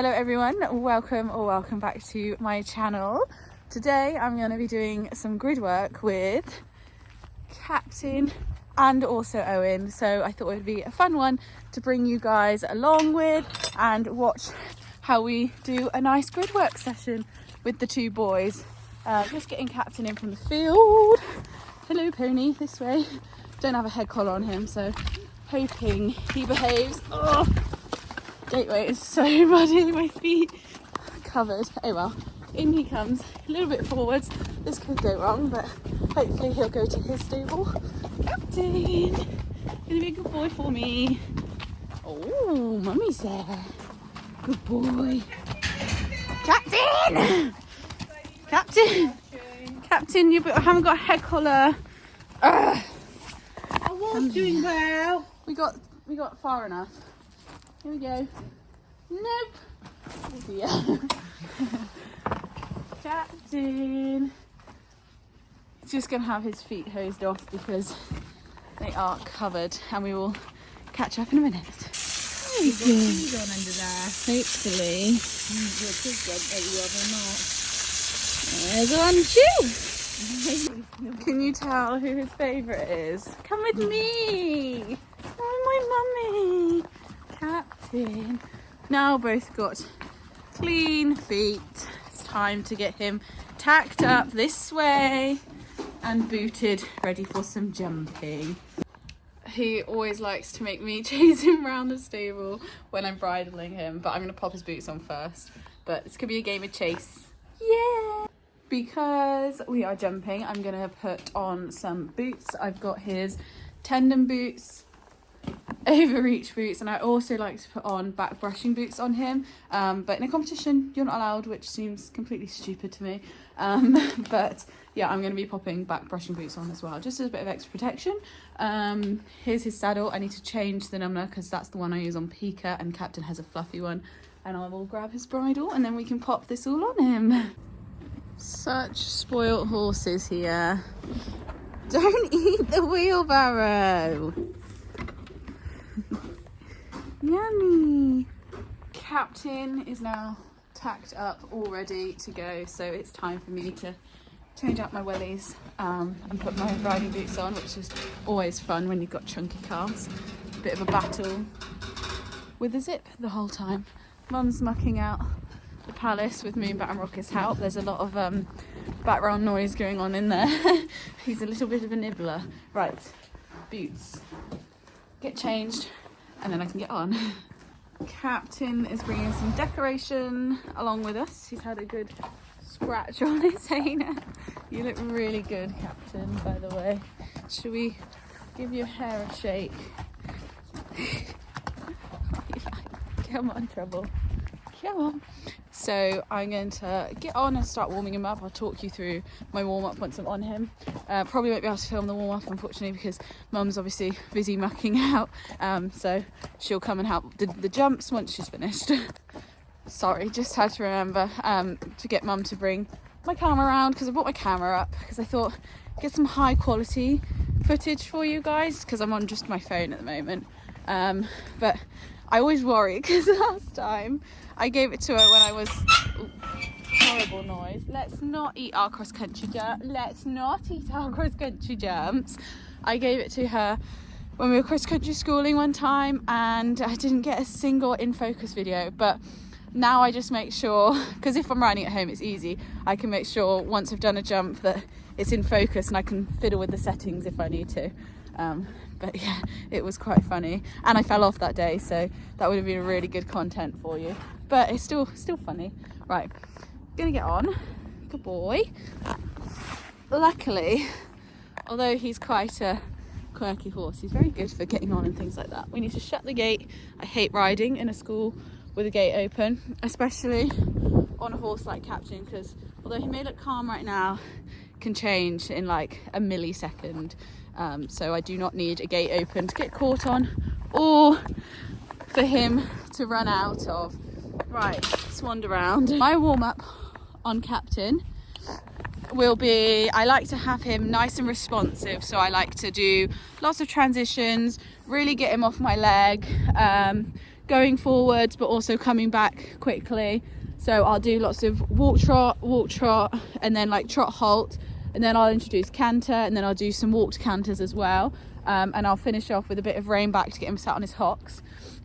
Hello everyone, welcome back to my channel. Today I'm going to be doing some grid work with Captain and also Owen, so I thought it would be a fun one to bring you guys along with and watch how we do a nice grid work session with the two boys. Just getting Captain in from the field. Hello pony, this way. Don't have a head collar on him, so hoping he behaves. Oh, gateway is so muddy, my feet covered. Oh well, in he comes, a little bit forwards. This could go wrong, but hopefully he'll go to his stable. Captain, gonna be a good boy for me. Oh, mummy's there. Good boy. Captain! Captain, you haven't got a head collar. I was doing well. We got far enough. Here we go. Nope. Oh dear. Captain. He's just gonna have his feet hosed off because they are covered, and we will catch up in a minute. You've got food on under there. Hopefully. Your kids won't eat you or not. There's one shoe. Can you tell who his favourite is? Come with me. Oh, my mummy. Captain. Now both got clean feet. It's time to get him tacked up this way and booted, ready for some jumping. He always likes to make me chase him around the stable when I'm bridling him, but I'm going to pop his boots on first. But it's going to be a game of chase. Yeah! Because we are jumping, I'm going to put on some boots. I've got his tendon boots, overreach boots, and I also like to put on back brushing boots on him. But in a competition, you're not allowed, which seems completely stupid to me. But yeah, I'm going to be popping back brushing boots on as well, just as a bit of extra protection. Here's his saddle. I need to change the number because that's the one I use on Pika, and Captain has a fluffy one. And I will grab his bridle and then we can pop this all on him. Such spoilt horses here. Don't eat the wheelbarrow. Yummy. Captain is now tacked up, all ready to go, so it's time for me to change out my wellies and put my riding boots on, which is always fun when you've got chunky calves. A bit of a battle with the zip the whole time. Mum's mucking out the palace with Moonbat and Rocket's help. There's a lot of background noise going on in there. He's a little bit of a nibbler. Right, boots. Get changed and then I can get on. Captain is bringing some decoration along with us. He's had a good scratch on his anus. You look really good, Captain, by the way. Should we give your hair a shake? Come on, Trouble. Come on. So I'm going to get on and start warming him up. I'll talk you through my warm-up once I'm on him. Probably won't be able to film the warm-up, unfortunately, because Mum's obviously busy mucking out. So she'll come and help the jumps once she's finished. Sorry, just had to remember to get Mum to bring my camera around, because I brought my camera up because I thought get some high quality footage for you guys, because I'm on just my phone at the moment. But I always worry because last time I gave it to her when I was... Ooh, horrible noise. Let's not eat our cross-country jumps. Let's not eat our cross-country jumps. I gave it to her when we were cross-country schooling one time, and I didn't get a single in-focus video. But now I just make sure, because if I'm riding at home it's easy, I can make sure once I've done a jump that it's in focus and I can fiddle with the settings if I need to. But yeah, it was quite funny, and I fell off that day, so that would have been really good content for you, but it's still funny. Right, gonna get on. Good boy. Luckily, although he's quite a quirky horse, he's very good for getting on and things like that. We need to shut the gate. I hate riding in a school with a gate open, especially on a horse like Captain, because although he may look calm right now, can change in like a millisecond. So I do not need a gate open to get caught on or for him to run out of. Right, let's wander around. My warm-up on Captain will be, I like to have him nice and responsive, so I like to do lots of transitions, really get him off my leg, going forwards but also coming back quickly. So I'll do lots of walk trot, and then like trot halt, and then I'll introduce canter, and then I'll do some walked canters as well, and I'll finish off with a bit of rein back to get him sat on his hocks.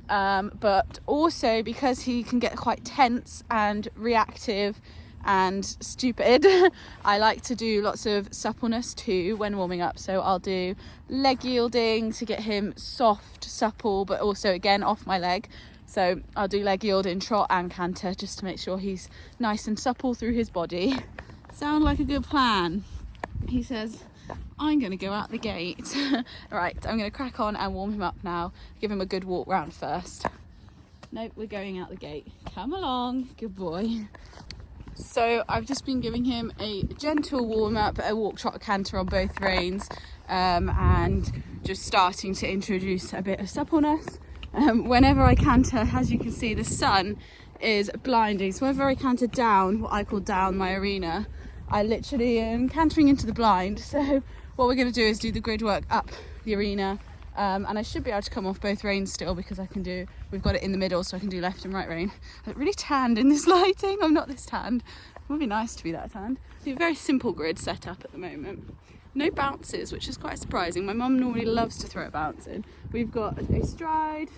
But also because he can get quite tense and reactive and stupid, I like to do lots of suppleness too when warming up. So I'll do leg yielding to get him soft, supple, but also again off my leg. So I'll do leg yield in trot and canter just to make sure he's nice and supple through his body. Sound like a good plan? He says, I'm going to go out the gate. Right, I'm going to crack on and warm him up now. Give him a good walk round first. Nope, we're going out the gate. Come along, good boy. So I've just been giving him a gentle warm up, a walk trot canter on both reins, and just starting to introduce a bit of suppleness. Whenever I canter, as you can see, the sun is blinding, so whenever I canter down, what I call down my arena, I literally am cantering into the blind. So what we're going to do is do the grid work up the arena, and I should be able to come off both reins still because we've got it in the middle, so I can do left and right rein. I look really tanned in this lighting. I'm not this tanned. It would be nice to be that tanned. So a very simple grid set up at the moment. No bounces, which is quite surprising. My mum normally loves to throw a bounce in. We've got a stride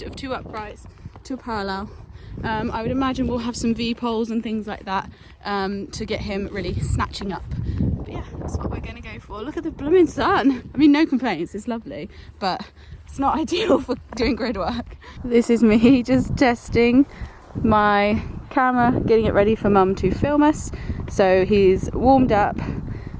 of 2 uprights, 2 parallel. I would imagine we'll have some V-poles and things like that to get him really snatching up. But yeah, that's what we're going to go for. Look at the blooming sun. I mean, no complaints, it's lovely, but it's not ideal for doing grid work. This is me just testing my camera, getting it ready for mum to film us. So he's warmed up.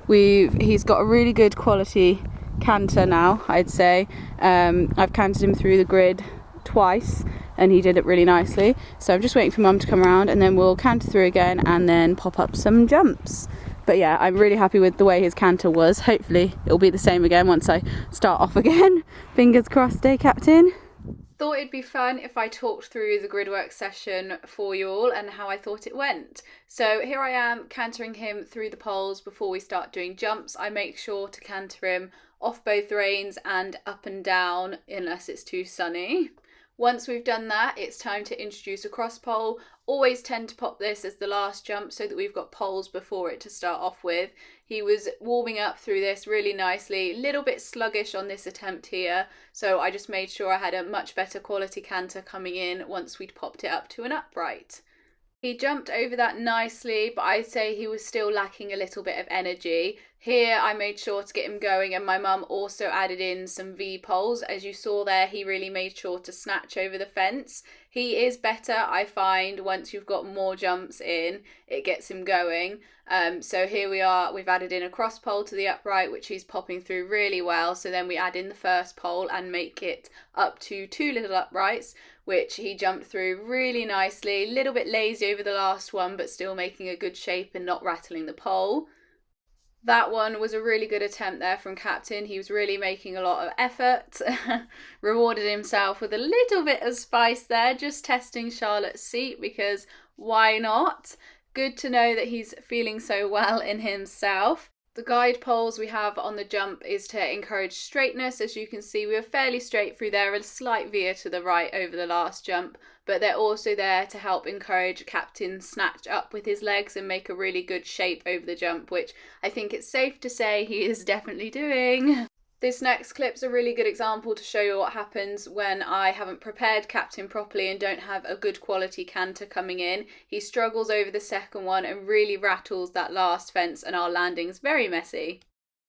He's got a really good quality canter now, I'd say. I've cantered him through the grid twice and he did it really nicely. So I'm just waiting for mum to come around and then we'll canter through again and then pop up some jumps. But yeah, I'm really happy with the way his canter was. Hopefully it'll be the same again once I start off again. Fingers crossed, eh, Captain? Thought it'd be fun if I talked through the grid work session for you all and how I thought it went. So here I am cantering him through the poles before we start doing jumps. I make sure to canter him off both reins and up and down unless it's too sunny. Once we've done that, it's time to introduce a cross pole. Always tend to pop this as the last jump so that we've got poles before it to start off with. He was warming up through this really nicely, a little bit sluggish on this attempt here, so I just made sure I had a much better quality canter coming in once we'd popped it up to an upright. He jumped over that nicely, but I'd say he was still lacking a little bit of energy. Here I made sure to get him going, and my mum also added in some V-poles. As you saw there, he really made sure to snatch over the fence. He is better, I find, once you've got more jumps in, it gets him going. So here we are, we've added in a cross pole to the upright, which he's popping through really well. So then we add in the first pole and make it up to 2 little uprights, which he jumped through really nicely. A little bit lazy over the last one, but still making a good shape and not rattling the pole. That one was a really good attempt there from Captain. He was really making a lot of effort. Rewarded himself with a little bit of spice there, just testing Charlotte's seat because why not? Good to know that he's feeling so well in himself. The guide poles we have on the jump is to encourage straightness. As you can see, we were fairly straight through there, a slight veer to the right over the last jump, but they're also there to help encourage Captain snatch up with his legs and make a really good shape over the jump, which I think it's safe to say he is definitely doing. This next clip's a really good example to show you what happens when I haven't prepared Captain properly and don't have a good quality canter coming in. He struggles over the second one and really rattles that last fence, and our landing's very messy.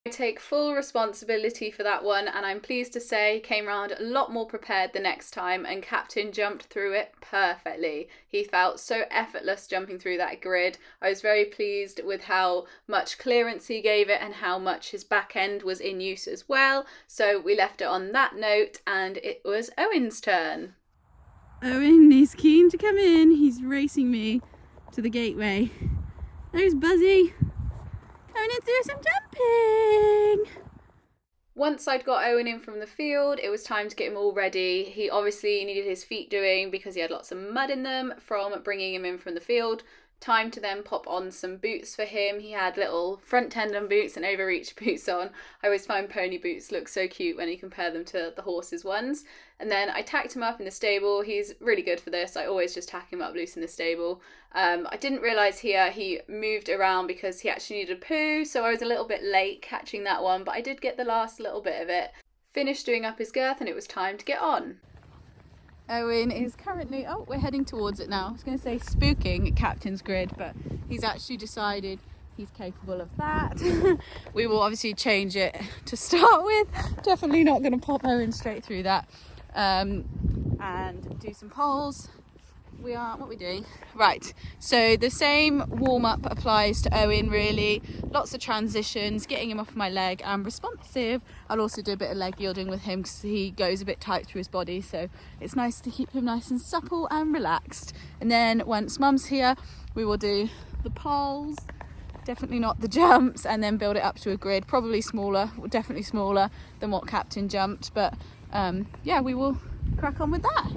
I take full responsibility for that one, and I'm pleased to say came round a lot more prepared the next time, and Captain jumped through it perfectly. He felt so effortless jumping through that grid. I was very pleased with how much clearance he gave it and how much his back end was in use as well. So we left it on that note, and it was Owen's turn. Owen is keen to come in. He's racing me to the gateway. There's Buzzy. Going in to do some jumping. Once I'd got Owen in from the field, it was time to get him all ready. He obviously needed his feet doing because he had lots of mud in them from bringing him in from the field. Time to then pop on some boots for him. He had little front tendon boots and overreach boots on. I always find pony boots look so cute when you compare them to the horses' ones. And then I tacked him up in the stable. He's really good for this. I always just tack him up loose in the stable. I didn't realise here he moved around because he actually needed a poo, so I was a little bit late catching that one, but I did get the last little bit of it. Finished doing up his girth and it was time to get on. Owen is currently, oh, we're heading towards it now. I was going to say spooking at Captain's Grid, but he's actually decided he's capable of that. We will obviously change it to start with. Definitely not going to pop Owen straight through that. And do some poles. What are we doing? Right, so the same warm-up applies to Owen really. Lots of transitions, getting him off my leg and responsive. I'll also do a bit of leg yielding with him because he goes a bit tight through his body, so it's nice to keep him nice and supple and relaxed. And then once Mum's here, we will do the poles, definitely not the jumps, and then build it up to a grid, probably smaller, definitely smaller than what Captain jumped, but yeah, we will crack on with that.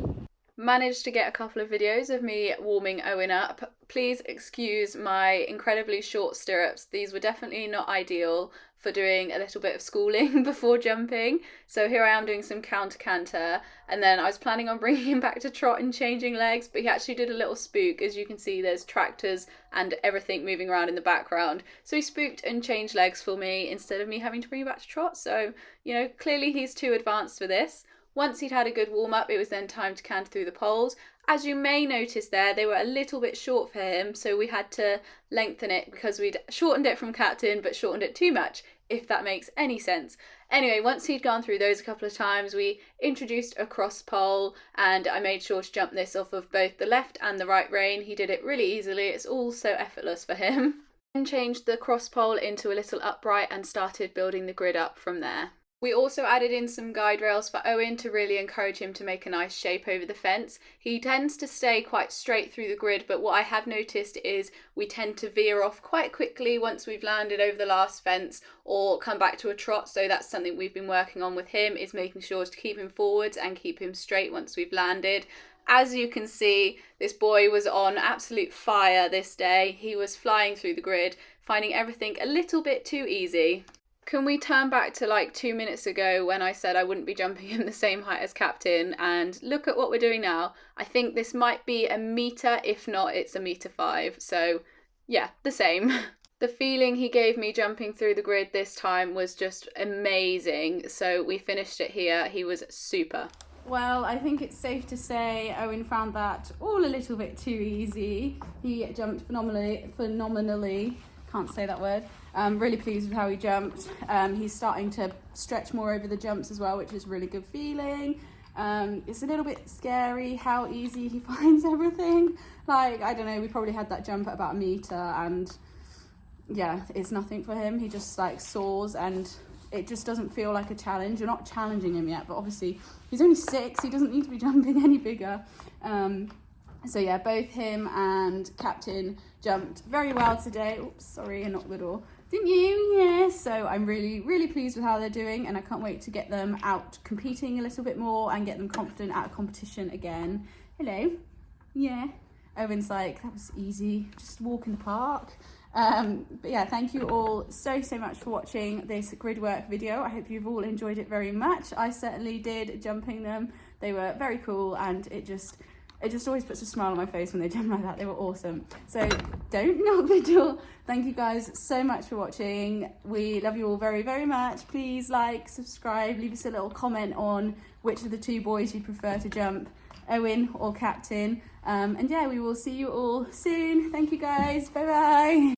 Managed to get a couple of videos of me warming Owen up. Please excuse my incredibly short stirrups. These were definitely not ideal for doing a little bit of schooling before jumping. So here I am doing some counter canter, and then I was planning on bringing him back to trot and changing legs, but he actually did a little spook. As you can see, there's tractors and everything moving around in the background. So he spooked and changed legs for me instead of me having to bring him back to trot. So, you know, clearly he's too advanced for this. Once he'd had a good warm-up, it was then time to canter through the poles. As you may notice there, they were a little bit short for him, so we had to lengthen it because we'd shortened it from Captain, but shortened it too much, if that makes any sense. Anyway, once he'd gone through those a couple of times, we introduced a cross pole, and I made sure to jump this off of both the left and the right rein. He did it really easily. It's all so effortless for him. Then changed the cross pole into a little upright and started building the grid up from there. We also added in some guide rails for Owen to really encourage him to make a nice shape over the fence. He tends to stay quite straight through the grid, but what I have noticed is we tend to veer off quite quickly once we've landed over the last fence or come back to a trot, so that's something we've been working on with him, is making sure to keep him forwards and keep him straight once we've landed. As you can see, this boy was on absolute fire this day. He was flying through the grid, finding everything a little bit too easy. Can we turn back to like 2 minutes ago when I said I wouldn't be jumping him the same height as Captain, and look at what we're doing now. I think this might be a metre, if not it's 1.5 meters, so yeah, the same. The feeling he gave me jumping through the grid this time was just amazing, so we finished it here. He was super. Well, I think it's safe to say Owen found that all a little bit too easy. He jumped phenomenally. Can't say that word. I'm really pleased with how he jumped. He's starting to stretch more over the jumps as well, which is really good feeling. It's a little bit scary how easy he finds everything. Like, I don't know, we probably had that jump at about 1 meter, and yeah, it's nothing for him. He just like soars, and it just doesn't feel like a challenge. You're not challenging him yet, but obviously he's only 6. He doesn't need to be jumping any bigger. So yeah, both him and Captain jumped very well today. Oops, sorry, I knocked the door. Didn't you? Yeah. So I'm really, really pleased with how they're doing, and I can't wait to get them out competing a little bit more and get them confident at a competition again. Hello. Yeah. Owen's like, that was easy, just walk in the park. But yeah, thank you all so much for watching this GRIDWORK video. I hope you've all enjoyed it very much. I certainly did, jumping them. They were very cool, and it just always puts a smile on my face when they jump like that. They were awesome. So don't knock the door. Thank you guys so much for watching. We love you all very, very much. Please like, subscribe, leave us a little comment on which of the 2 boys you prefer to jump, Owen or Captain. And yeah, we will see you all soon. Thank you guys. Bye bye.